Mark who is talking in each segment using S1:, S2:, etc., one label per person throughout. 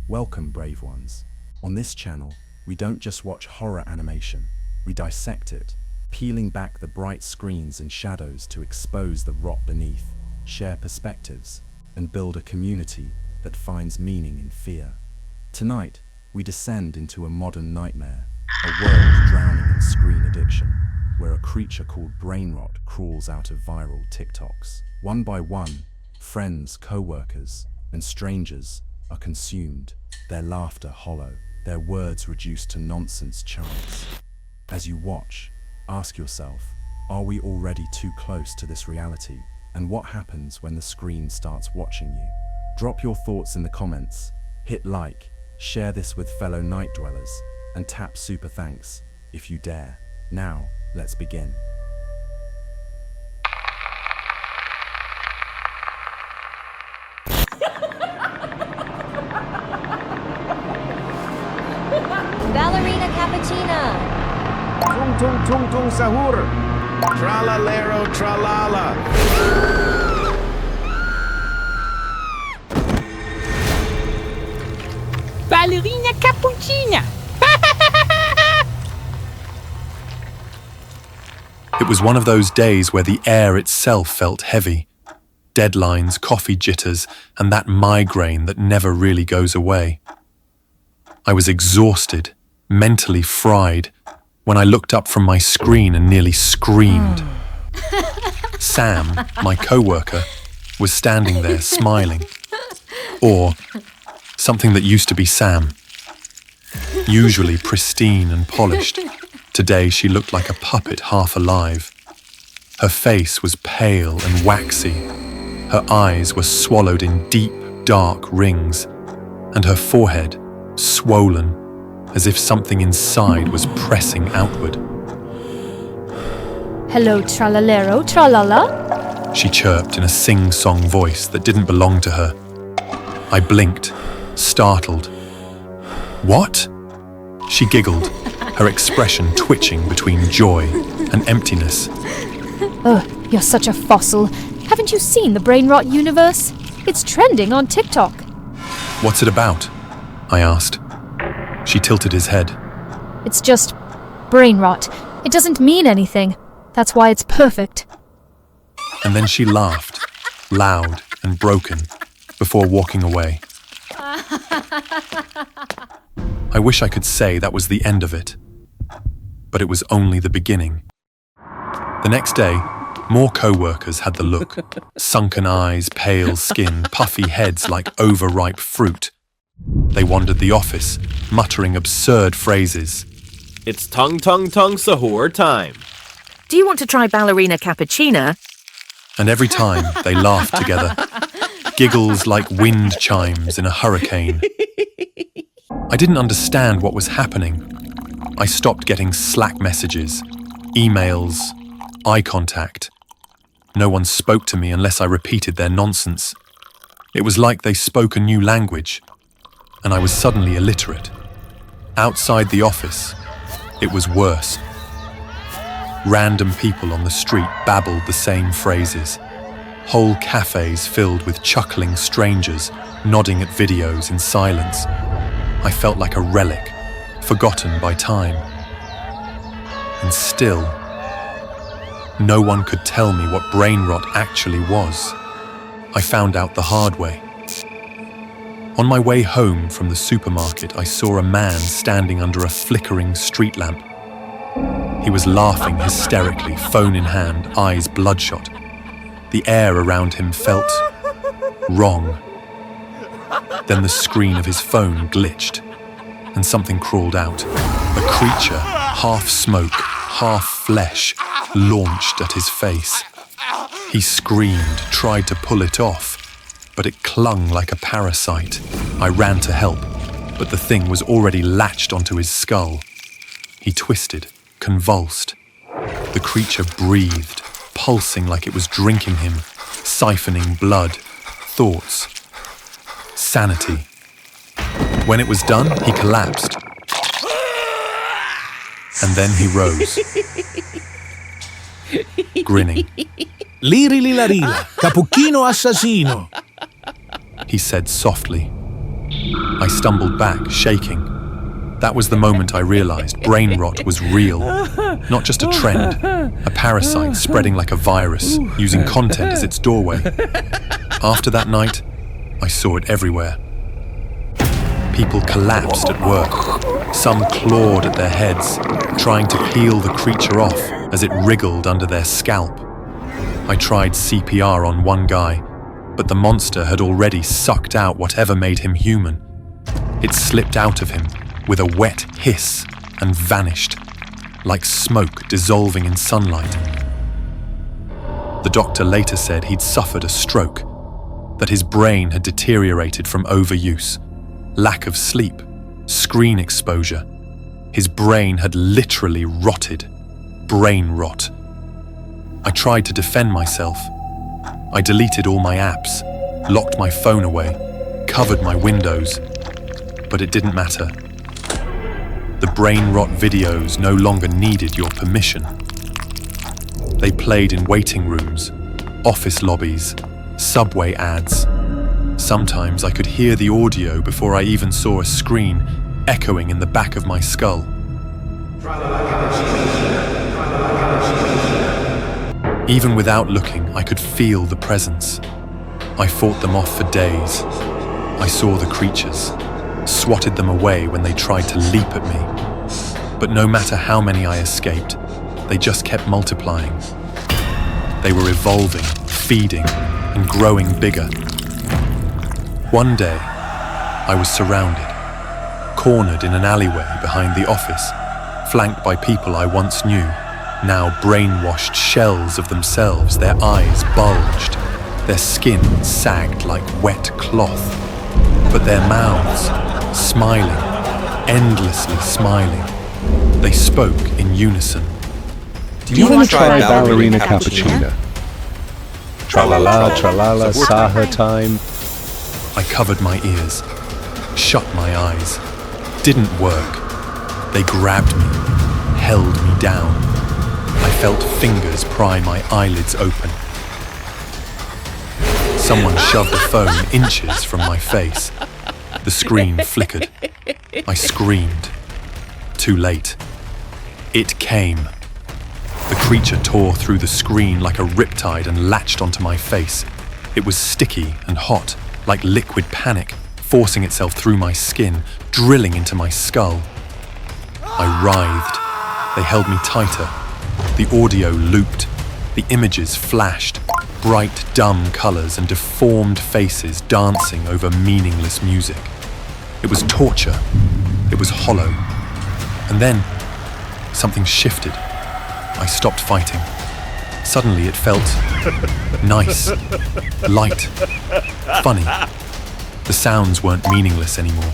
S1: Welcome, brave ones. On this channel, we don't just watch horror animation, we dissect it, peeling back the bright screens and shadows to expose the rot beneath, share perspectives, and build a community that finds meaning in fear. Tonight, we descend into a modern nightmare, a world drowning in screen addiction, where a creature called BRAINROT crawls out of viral TikToks. One by one, friends, co-workers, and strangers are consumed, their laughter hollow, their words reduced to nonsense chants. As you watch, ask yourself, are we already too close to this reality? And what happens when the screen starts watching you? Drop your thoughts in the comments, hit like, share this with fellow night dwellers, and tap super thanks if you dare. Now, let's begin.
S2: Ballerina cappuccina.
S3: Tung tung tung tung sahur. Tralalero tralala.
S4: Ballerina cappuccina.
S5: It was one of those days where the air itself felt heavy. Deadlines, coffee jitters, and that migraine that never really goes away. I was exhausted, mentally fried, when I looked up from my screen and nearly screamed. Sam, my co-worker, was standing there smiling. Or something that used to be Sam. Usually pristine and polished. Today she looked like a puppet half alive. Her face was pale and waxy. Her eyes were swallowed in deep, dark rings, and her forehead swollen, as if something inside was pressing outward.
S6: Hello, tralalero, tralala?
S5: She chirped in a sing-song voice that didn't belong to her. I blinked, startled. What? She giggled, her expression twitching between joy and emptiness.
S6: Oh, you're such a fossil. Haven't you seen the BrainRot universe? It's trending on TikTok.
S5: What's it about? I asked. She tilted his head.
S6: It's just brain rot. It doesn't mean anything. That's why it's perfect.
S5: And then she laughed, loud and broken, before walking away. I wish I could say that was the end of it. But it was only the beginning. The next day, more co-workers had the look. Sunken eyes, pale skin, puffy heads like overripe fruit. They wandered the office, muttering absurd phrases.
S7: It's tung tung tung sahur time.
S8: Do you want to try ballerina cappuccina?
S5: And every time they laughed together. Giggles like wind chimes in a hurricane. I didn't understand what was happening. I stopped getting Slack messages, emails, eye contact. No one spoke to me unless I repeated their nonsense. It was like they spoke a new language, and I was suddenly illiterate. Outside the office, it was worse. Random people on the street babbled the same phrases. Whole cafes filled with chuckling strangers, nodding at videos in silence. I felt like a relic, forgotten by time. And still, no one could tell me what brain rot actually was. I found out the hard way. On my way home from the supermarket, I saw a man standing under a flickering street lamp. He was laughing hysterically, phone in hand, eyes bloodshot. The air around him felt wrong. Then the screen of his phone glitched, and something crawled out. A creature, half smoke, half flesh, launched at his face. He screamed, tried to pull it off, but it clung like a parasite. I ran to help, but the thing was already latched onto his skull. He twisted, convulsed. The creature breathed, pulsing like it was drinking him, siphoning blood, thoughts, sanity. When it was done, he collapsed. And then he rose, grinning.
S9: Liri lilarila, cappuccino assassino.
S5: He said softly. I stumbled back, shaking. That was the moment I realized brain rot was real, not just a trend, a parasite spreading like a virus, using content as its doorway. After that night, I saw it everywhere. People collapsed at work. Some clawed at their heads, trying to peel the creature off as it wriggled under their scalp. I tried CPR on one guy, but the monster had already sucked out whatever made him human. It slipped out of him with a wet hiss and vanished, like smoke dissolving in sunlight. The doctor later said he'd suffered a stroke, that his brain had deteriorated from overuse, lack of sleep, screen exposure. His brain had literally rotted. Brain rot. I tried to defend myself. I deleted all my apps, locked my phone away, covered my windows, but it didn't matter. The brain rot videos no longer needed your permission. They played in waiting rooms, office lobbies, subway ads. Sometimes I could hear the audio before I even saw a screen echoing in the back of my skull. Even without looking, I could feel the presence. I fought them off for days. I saw the creatures, swatted them away when they tried to leap at me. But no matter how many I escaped, they just kept multiplying. They were evolving, feeding, and growing bigger. One day, I was surrounded, cornered in an alleyway behind the office, flanked by people I once knew, now brainwashed shells of themselves. Their eyes bulged, their skin sagged like wet cloth, but their mouths, smiling, endlessly smiling. They spoke in unison.
S9: Do you want to try ballerina cappuccino? Tra-la-la, tra-la-la, saha time.
S5: I covered my ears, shut my eyes. Didn't work. They grabbed me, held me down. I felt fingers pry my eyelids open. Someone shoved a phone inches from my face. The screen flickered. I screamed. Too late. It came. The creature tore through the screen like a riptide and latched onto my face. It was sticky and hot, like liquid panic, forcing itself through my skin, drilling into my skull. I writhed. They held me tighter. The audio looped. The images flashed. Bright, dumb colors and deformed faces dancing over meaningless music. It was torture. It was hollow. And then, something shifted. I stopped fighting. Suddenly it felt nice, light, funny. The sounds weren't meaningless anymore.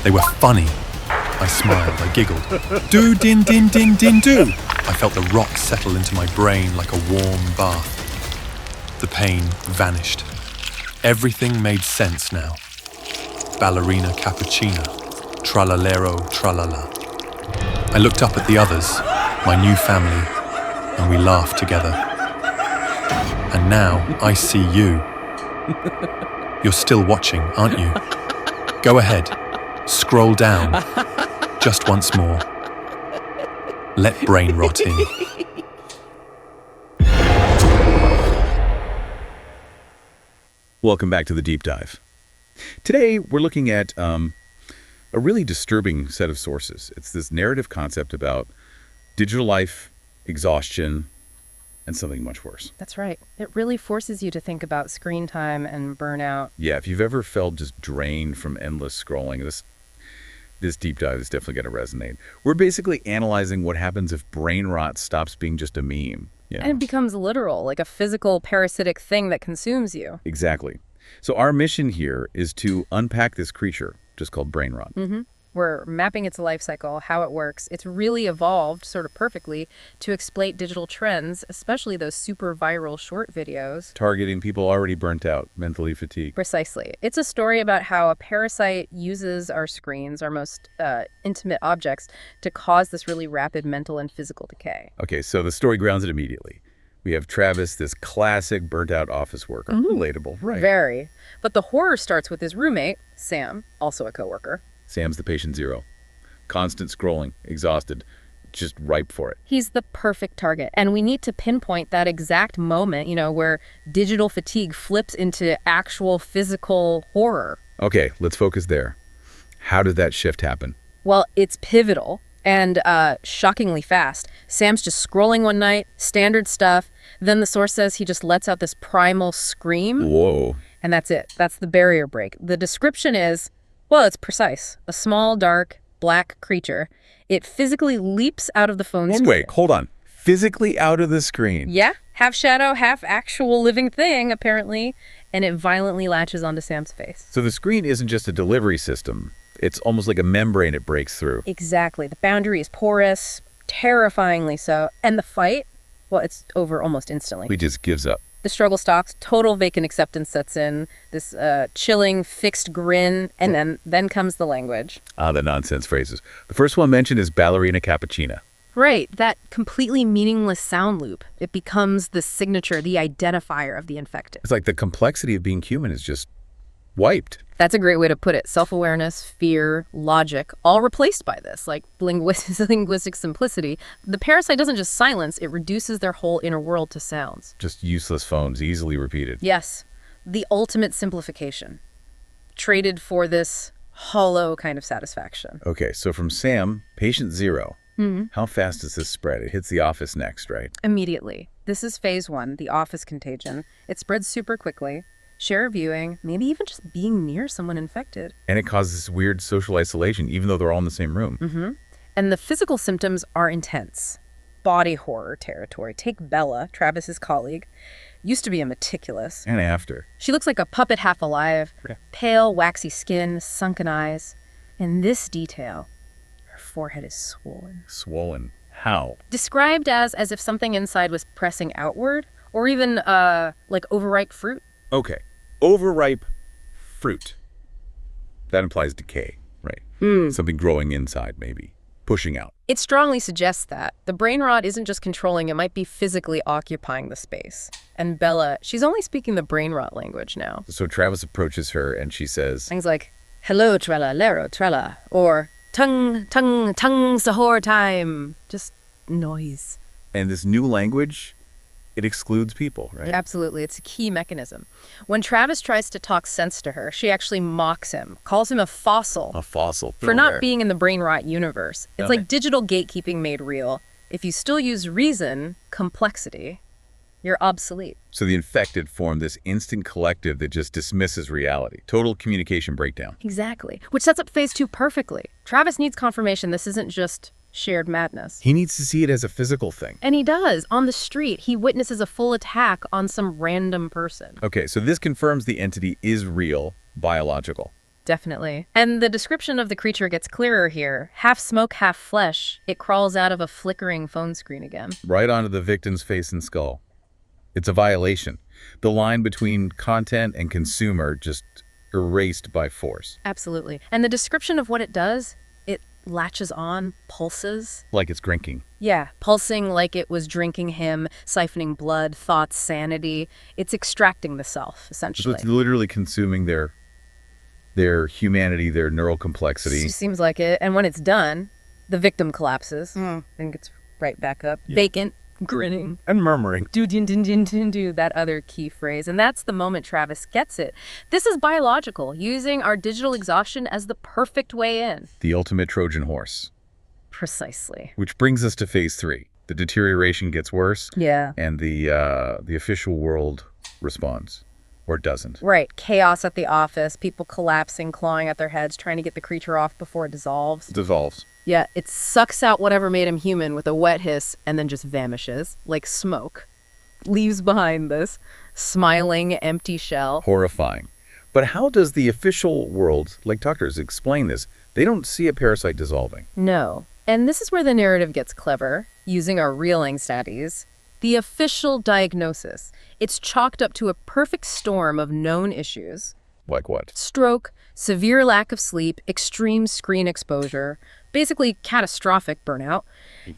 S5: They were funny. I smiled, I giggled. Do din din din din do. I felt the rocks settle into my brain like a warm bath. The pain vanished. Everything made sense now. Ballerina cappuccino. Tralalero tralala. I looked up at the others, my new family, and we laughed together. And now I see you. You're still watching, aren't you? Go ahead. Scroll down. Just once more. Let brain rot in.
S10: Welcome back to the Deep Dive. Today, we're looking at a really disturbing set of sources. It's this narrative concept about digital life, exhaustion, and something much worse.
S11: That's right. It really forces you to think about screen time and burnout.
S10: Yeah, if you've ever felt just drained from endless scrolling, this deep dive is definitely going to resonate. We're basically analyzing what happens if brain rot stops being just a meme. Yeah.
S11: And it becomes literal, like a physical parasitic thing that consumes you.
S10: Exactly. So our mission here is to unpack this creature, just called brain rot.
S11: Mm-hmm. We're mapping its life cycle, how it works. It's really evolved, sort of perfectly, to exploit digital trends, especially those super viral short videos.
S10: Targeting people already burnt out, mentally fatigued.
S11: Precisely. It's a story about how a parasite uses our screens, our most intimate objects, to cause this really rapid mental and physical decay.
S10: Okay, so the story grounds it immediately. We have Travis, this classic burnt-out office worker. Relatable, right.
S11: Very. But the horror starts with his roommate, Sam, also a coworker.
S10: Sam's the patient zero. Constant scrolling, exhausted, just ripe for it.
S11: He's the perfect target. And we need to pinpoint that exact moment, where digital fatigue flips into actual physical horror.
S10: Okay, let's focus there. How did that shift happen?
S11: Well, it's pivotal and shockingly fast. Sam's just scrolling one night, standard stuff. Then the source says he just lets out this primal scream.
S10: Whoa.
S11: And that's it. That's the barrier break. The description is, well, it's precise. A small, dark, black creature. It physically leaps out of the phone screen.
S10: Wait, hold on. Physically out of the screen?
S11: Yeah, half shadow, half actual living thing, apparently. And it violently latches onto Sam's face.
S10: So the screen isn't just a delivery system. It's almost like a membrane it breaks through.
S11: Exactly. The boundary is porous, terrifyingly so. And the fight, well, it's over almost instantly.
S10: He just gives up.
S11: The struggle stops, total vacant acceptance sets in, this chilling, fixed grin, and then comes the language.
S10: The nonsense phrases. The first one mentioned is ballerina cappuccina.
S11: Right, that completely meaningless sound loop. It becomes the signature, the identifier of the infected.
S10: It's like the complexity of being human is just wiped.
S11: That's a great way to put it. Self-awareness, fear, logic, all replaced by this, like linguistic simplicity. The parasite doesn't just silence, it reduces their whole inner world to sounds.
S10: Just useless phones, easily repeated.
S11: Yes, the ultimate simplification, traded for this hollow kind of satisfaction.
S10: Okay, so from Sam, patient zero. How fast does this spread? It hits the office next, right?
S11: Immediately. This is phase 1, the office contagion. It spreads super quickly. Share viewing, maybe even just being near someone infected.
S10: And it causes this weird social isolation, even though they're all in the same room.
S11: And the physical symptoms are intense. Body horror territory. Take Bella, Travis's colleague. Used to be a meticulous.
S10: And after.
S11: She looks like a puppet half alive. Pale, waxy skin, sunken eyes. And this detail, her forehead is swollen.
S10: Swollen. How?
S11: Described as if something inside was pressing outward, or even like overripe fruit.
S10: Okay. Overripe fruit. That implies decay, right? Something growing inside, maybe. Pushing out.
S11: It strongly suggests that. The brain rot isn't just controlling, it might be physically occupying the space. And Bella, she's only speaking the brain rot language now.
S10: So Travis approaches her and she says,
S11: Things like, hello, trella, lero, trella, or tongue, sahur time. Just noise.
S10: And this new language, it excludes people, right?
S11: Absolutely. It's a key mechanism. When Travis tries to talk sense to her, she actually mocks him, calls him a fossil.
S10: A fossil.
S11: For not being in the brain rot universe. It's like digital gatekeeping made real. If you still use reason, complexity, you're obsolete.
S10: So the infected form this instant collective that just dismisses reality. Total communication breakdown.
S11: Exactly. Which sets up phase 2 perfectly. Travis needs confirmation this isn't just shared madness.
S10: He needs to see it as a physical thing.
S11: And he does. On the street, he witnesses a full attack on some random person.
S10: Okay, so this confirms the entity is real, biological.
S11: Definitely. And the description of the creature gets clearer here. Half smoke, half flesh. It crawls out of a flickering phone screen again.
S10: Right onto the victim's face and skull. It's a violation. The line between content and consumer just erased by force.
S11: Absolutely. And the description of what it does, it latches on, pulses.
S10: Like it's drinking.
S11: Yeah, pulsing like it was drinking him, siphoning blood, thoughts, sanity. It's extracting the self, essentially.
S10: So it's literally consuming their humanity, their neural complexity.
S11: Seems like it. And when it's done, the victim collapses and gets right back up, vacant, grinning.
S3: And murmuring.
S11: Do that other key phrase. And that's the moment Travis gets it. This is biological, using our digital exhaustion as the perfect way in.
S10: The ultimate Trojan horse.
S11: Precisely.
S10: Which brings us to phase 3. The deterioration gets worse.
S11: Yeah.
S10: And the official world responds. Or doesn't.
S11: Right. Chaos at the office, people collapsing, clawing at their heads, trying to get the creature off before it dissolves.
S10: Dissolves.
S11: Yeah, it sucks out whatever made him human with a wet hiss and then just vanishes, like smoke. Leaves behind this smiling, empty shell.
S10: Horrifying. But how does the official world, like doctors, explain this? They don't see a parasite dissolving.
S11: No. And this is where the narrative gets clever, using our reeling studies. The official diagnosis. It's chalked up to a perfect storm of known issues.
S10: Like what?
S11: Stroke, severe lack of sleep, extreme screen exposure, Basically, catastrophic burnout.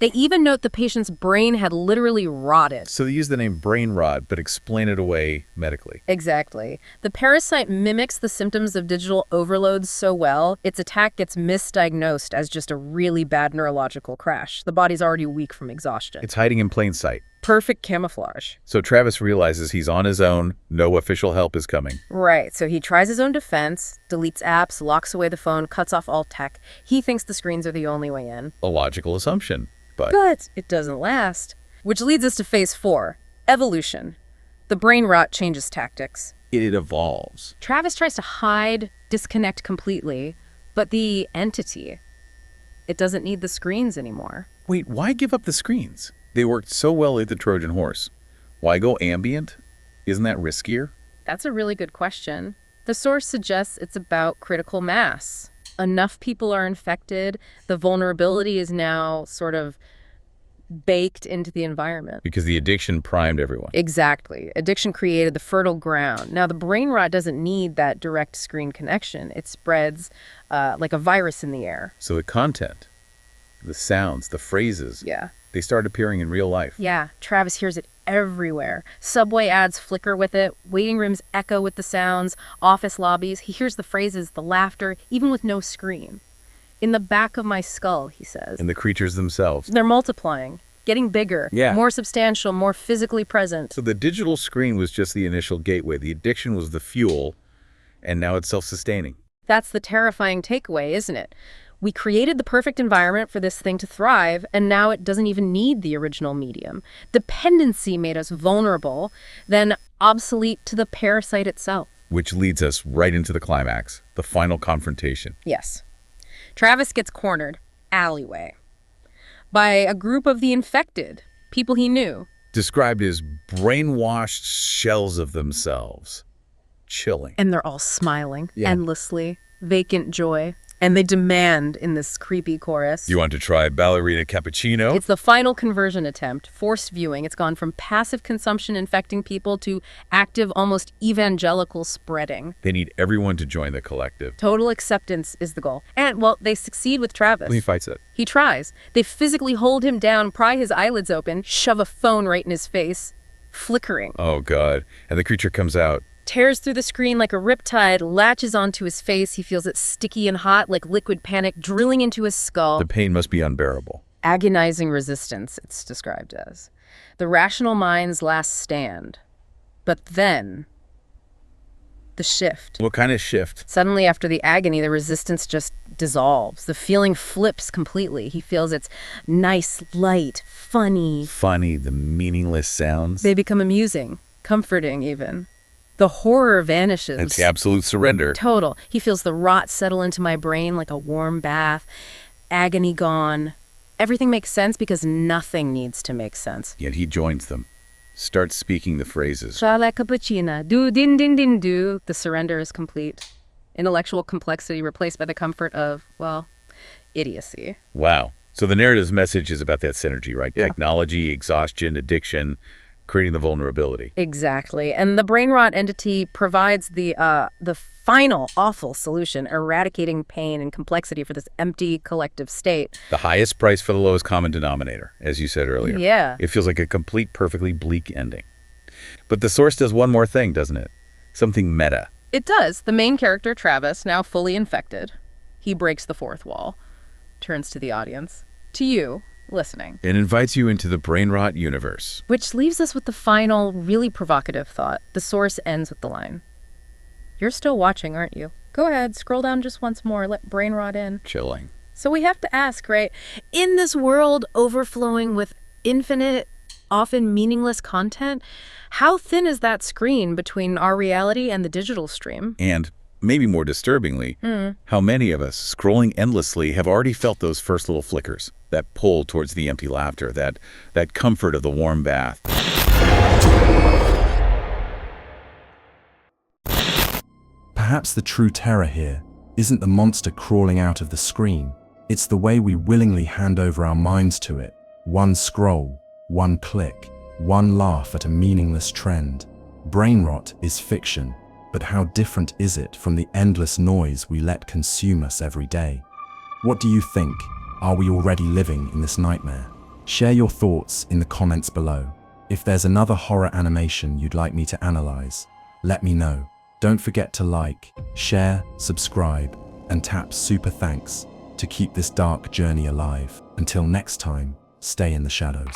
S11: They even note the patient's brain had literally rotted.
S10: So they use the name brain rot, but explain it away medically.
S11: Exactly. The parasite mimics the symptoms of digital overload so well, its attack gets misdiagnosed as just a really bad neurological crash. The body's already weak from exhaustion.
S10: It's hiding in plain sight.
S11: Perfect camouflage.
S10: So Travis realizes he's on his own, no official help is coming.
S11: Right, so he tries his own defense, deletes apps, locks away the phone, cuts off all tech. He thinks the screens are the only way in.
S10: A logical assumption, but
S11: it doesn't last. Which leads us to phase 4, evolution. The brain rot changes tactics.
S10: it evolves.
S11: Travis tries to hide, disconnect completely, but the entity, it doesn't need the screens anymore.
S10: Wait, why give up the screens? They worked so well at the Trojan horse. Why go ambient? Isn't that riskier?
S11: That's a really good question. The source suggests it's about critical mass. Enough people are infected, the vulnerability is now sort of baked into the environment.
S10: Because the addiction primed everyone.
S11: Exactly. Addiction created the fertile ground. Now, the brain rot doesn't need that direct screen connection. It spreads like a virus in the air.
S10: So the content, the sounds, the phrases, they start appearing in real life.
S11: Yeah, Travis hears it everywhere. Subway ads flicker with it, waiting rooms echo with the sounds, office lobbies. He hears the phrases, the laughter, even with no scream. In the back of my skull, he says.
S10: And the creatures themselves.
S11: They're multiplying, getting bigger, more substantial, more physically present.
S10: So the digital screen was just the initial gateway. The addiction was the fuel, and now it's self-sustaining.
S11: That's the terrifying takeaway, isn't it? We created the perfect environment for this thing to thrive, and now it doesn't even need the original medium. Dependency made us vulnerable, then obsolete to the parasite itself.
S10: Which leads us right into the climax, the final confrontation.
S11: Yes. Travis gets cornered, alleyway, by a group of the infected, people he knew.
S10: Described as brainwashed shells of themselves. Chilling.
S11: And they're all smiling, endlessly, vacant joy. And they demand in this creepy chorus.
S10: You want to try ballerina cappuccino?
S11: It's the final conversion attempt, forced viewing. It's gone from passive consumption infecting people to active, almost evangelical spreading.
S10: They need everyone to join the collective.
S11: Total acceptance is the goal. And, well, they succeed with Travis.
S10: He fights it.
S11: He tries. They physically hold him down, pry his eyelids open, shove a phone right in his face, flickering.
S10: Oh, God. And the creature comes out.
S11: Tears through the screen like a riptide, latches onto his face. He feels it sticky and hot like liquid panic drilling into his skull.
S10: The pain must be unbearable.
S11: Agonizing resistance, it's described as. The rational mind's last stand. But then, the shift.
S10: What kind of shift?
S11: Suddenly, after the agony, the resistance just dissolves. The feeling flips completely. He feels it's nice, light, funny.
S10: Funny, the meaningless sounds.
S11: They become amusing, comforting even. The horror vanishes.
S10: It's the absolute surrender.
S11: Total. He feels the rot settle into my brain like a warm bath. Agony gone. Everything makes sense because nothing needs to make sense.
S10: Yet he joins them. Starts speaking the phrases.
S11: Trala cappuccina. Do din din din do. The surrender is complete. Intellectual complexity replaced by the comfort of, well, idiocy.
S10: Wow. So the narrative's message is about that synergy, right? Yeah. Technology, exhaustion, addiction, creating the vulnerability.
S11: Exactly. And the brain rot entity provides the final awful solution, eradicating pain and complexity for this empty collective state.
S10: The highest price for the lowest common denominator, as you said earlier.
S11: Yeah.
S10: It feels like a complete, perfectly bleak ending. But the source does one more thing, doesn't it? Something meta.
S11: It does. The main character, Travis, now fully infected. He breaks the fourth wall, turns to the audience, to you, listening.
S10: It invites you into the brain rot universe.
S11: Which leaves us with the final, really provocative thought. The source ends with the line. You're still watching, aren't you? Go ahead, scroll down just once more, let brain rot in.
S10: Chilling.
S11: So we have to ask, right? In this world overflowing with infinite, often meaningless content, how thin is that screen between our reality and the digital stream?
S10: And maybe more disturbingly, how many of us, scrolling endlessly, have already felt those first little flickers, that pull towards the empty laughter, that comfort of the warm bath.
S1: Perhaps the true terror here isn't the monster crawling out of the screen. It's the way we willingly hand over our minds to it. One scroll, one click, one laugh at a meaningless trend. Brain rot is fiction. But how different is it from the endless noise we let consume us every day? What do you think? Are we already living in this nightmare? Share your thoughts in the comments below. If there's another horror animation you'd like me to analyze, let me know. Don't forget to like, share, subscribe, and tap super thanks to keep this dark journey alive. Until next time, stay in the shadows.